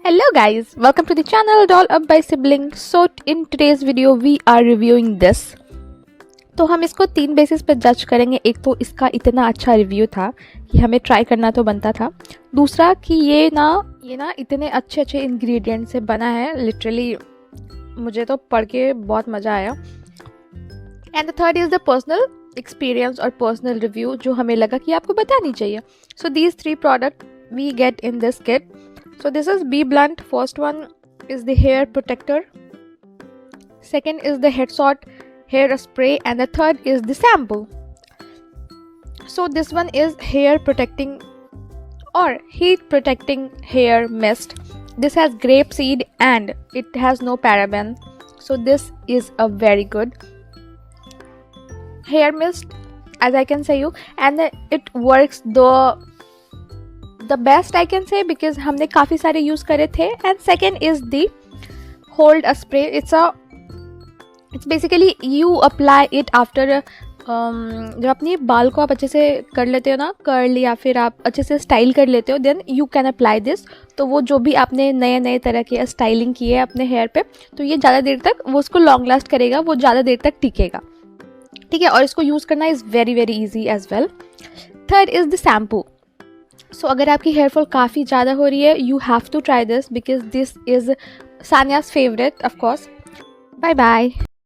Hello guys, welcome to the channel Doll Up by Sibling. So in today's video we are reviewing this. तो हम इसको 3 basis पर जज करेंगे. एक तो इसका इतना अच्छा रिव्यू था कि हमें ट्राई करना तो बनता था. दूसरा कि ये ना इतने अच्छे इंग्रेडिएंट से बना है. लिटरली मुझे तो पढ़ के बहुत मज़ा आया. And the third is the personal experience और पर्सनल रिव्यू जो हमें लगा कि आपको बतानी चाहिए. So these 3 product we get in this kit. So this is Bblunt. First one is the hair protector. Second is the headshot hair spray, and the third is the shampoo. So this one is hair protecting or heat protecting hair mist. This has grape seed and it has no paraben. So this is a very good hair mist, as I can say you, and it works the best I can say because हमने काफ़ी सारे use करे थे. And second is the hold a spray. It's basically you apply it after जब अपने बाल को आप अच्छे से कर लेते हो ना, कर्ल या फिर आप अच्छे से स्टाइल कर लेते हो, then you can apply this. तो वो जो भी आपने नए तरह के स्टाइलिंग की है अपने हेयर पे, तो ये ज़्यादा देर तक वो उसको लॉन्ग लास्ट करेगा, वो ज़्यादा देर तक टिकेगा. ठीक है, और इसको यूज़ करना is very easy as well. Third is the shampoo. So अगर आपकी हेयर फॉल काफ़ी ज़्यादा हो रही है, you have to try this because this is Sania's favourite of course. Bye bye.